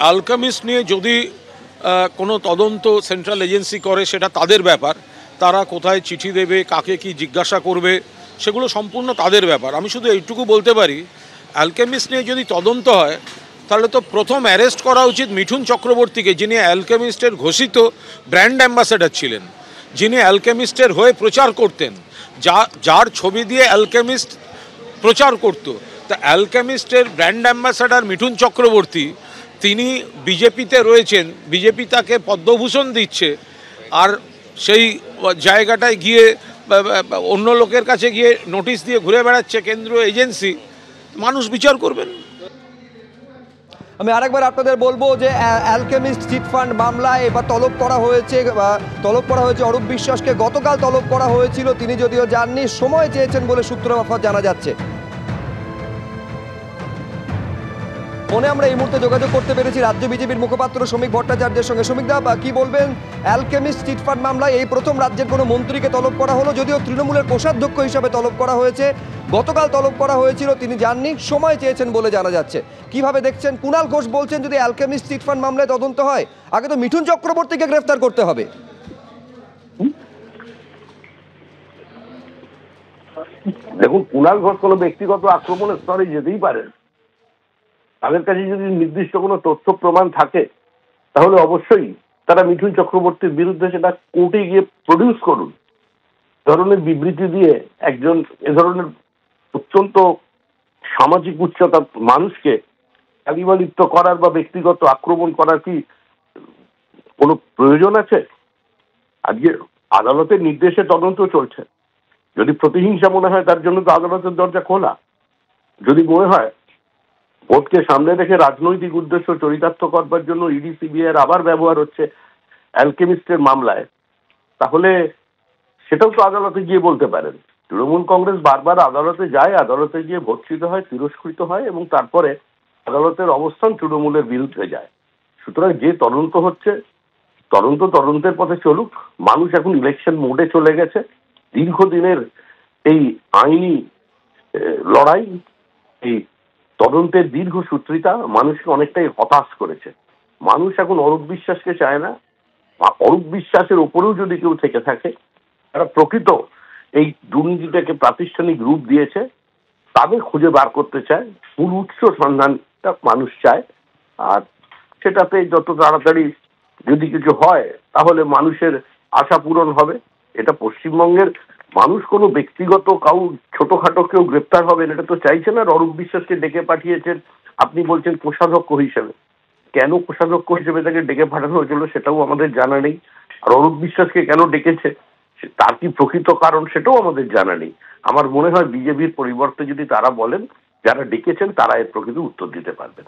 Alchemist নিয়ে যদি কোনো তদন্ত সেন্ট্রাল এজেন্সি করে সেটা তাদের ব্যাপার। তারা কোথায় চিঠি দেবে, কাকে কি জিজ্ঞাসা করবে, সেগুলো সম্পূর্ণ তাদের ব্যাপার। আমি শুধু এইটুকু বলতে পারি, অ্যালকেমিস্ট নিয়ে যদি তদন্ত হয় তাহলে তো প্রথম অ্যারেস্ট করা উচিত মিঠুন চক্রবর্তীকে, যিনি অ্যালকেমিস্টের ঘোষিত ব্র্যান্ড অ্যাম্বাসেডর ছিলেন, যিনি অ্যালকেমিস্টের হয়ে প্রচার করতেন, যার ছবি দিয়ে অ্যালকেমিস্ট প্রচার করতো। তা অ্যালকেমিস্টের ব্র্যান্ড অ্যাম্বাসেডর মিঠুন চক্রবর্তী, তিনি বিজেপিতে রয়েছেন, বিজেপি তাকে পদ্মভূষণ দিচ্ছে, আর সেই জায়গাটায় গিয়ে অন্য লোকের কাছে গিয়ে নোটিশ দিয়ে ঘুরে বেড়াচ্ছে কেন্দ্রীয় এজেন্সি। মানুষ বিচার করবেন। আমি আরেকবার আপনাদের বলবো যে অ্যালকেমিস্ট চিটফান্ড মামলায় এবার তলব করা হয়েছে অরূপ বিশ্বাসকে। গতকাল তলব করা হয়েছিল, তিনি যদিও যাননি, সময় চেয়েছেন বলে সূত্র মারফত জানা যাচ্ছে। ফোনে আমরা এই মুহূর্তে যোগাযোগ করতে পেরেছি রাজ্য বিজেপির মুখপাত্র শ্রমিক ভট্টাচার্যের সঙ্গে। শ্রমিক দা, কি বলবেন? অ্যালকেমিস্ট চিটফান্ড মামলায় এই প্রথম রাজ্যের কোনো মন্ত্রীকে তলব করা হলো, যদিও তৃণমূলের কোষাধ্যক্ষ হিসাবে তলব করা হয়েছে। গতকাল তলব করা হয়েছিল, তিনি যাননি, সময় চেয়েছেন বলে জানা যাচ্ছে। কিভাবে দেখছেন? কুণাল ঘোষ বলছেন যদি অ্যালকেমিস্ট চিটফান্ড মামলায় তদন্ত হয়, আগে তো মিঠুন চক্রবর্তীকে গ্রেফতার করতে হবে। দেখুন, কুণাল ঘোষ কোনো ব্যক্তিগত আক্রমণের স্তরে যেতেই পারেন। তাদের কাছে যদি নির্দিষ্ট কোনো তথ্য প্রমাণ থাকে তাহলে অবশ্যই তারা মিঠুন চক্রবর্তীর বিরুদ্ধে সেটা কোর্টে গিয়ে প্রডিউস করুন। ধরনের বিবৃতি দিয়ে একজন এ ধরনের অত্যন্ত সামাজিক উচ্চতার মানুষকে গালিবালিপ্ত করার বা ব্যক্তিগত আক্রমণ করার কি কোনো প্রয়োজন আছে? আজকে আদালতের নির্দেশে তদন্ত চলছে। যদি প্রতিহিংসা মনে হয় তার জন্য তো আদালতের দরজা খোলা। যদি মনে হয় ভোটকে সামনে রেখে রাজনৈতিক উদ্দেশ্য চরিতার্থ করবার জন্য ইডি সিবিআই এর আবার ব্যবহার হচ্ছে অ্যালকেমিস্টের মামলায়, তাহলে সেটাও তো আদালতে গিয়ে বলতে পারেন। তৃণমূল কংগ্রেস বারবার আদালতে যায়, আদালতে গিয়ে ভর্ৎসিত হয়, তিরস্কৃত হয় এবং তারপরে আদালতের অবস্থান তৃণমূলের বিরুদ্ধে যায়। সুতরাং যে তদন্ত হচ্ছে, তদন্তের পথে চলুক। মানুষ এখন ইলেকশন মোডে চলে গেছে। দীর্ঘদিনের এই আইনি লড়াই, এই তদন্তের দীর্ঘসূত্রিতা মানুষকে অনেকটাই হতাশ করেছে। মানুষ এখন অরূপ বিশ্বাসকে চায় না। অরূপ বিশ্বাসের ওপরেও যদি কেউ থেকে থাকে, তারা প্রকৃত এই দুর্নীতিটাকে প্রাতিষ্ঠানিক রূপ দিয়েছে, তাদের খুঁজে বার করতে চায়। মূল উৎস সন্ধানটা মানুষ চায়। আর সেটাতে যত তাড়াতাড়ি যদি কিছু হয় তাহলে মানুষের আশা পূরণ হবে। এটা পশ্চিমবঙ্গের মানুষ কোনো ব্যক্তিগত ছোটখাটো কেউ গ্রেপ্তার হবেন এটা তো চাইছে না। অরূপ বিশ্বাসকে ডেকে পাঠিয়েছেন, আপনি বলছেন কোষাধ্যক্ষ হিসেবে। কেন কোষাধ্যক্ষ হিসেবে তাকে ডেকে পাঠানো হয়েছিল সেটাও আমাদের জানা নেই। আর অরূপ বিশ্বাসকে কেন ডেকেছে তার কি প্রকৃত কারণ সেটাও আমাদের জানা নেই। আমার মনে হয় বিজেপির পরিবর্তে যদি তারা বলেন, যারা ডেকেছেন তারা এর প্রকৃত উত্তর দিতে পারবেন।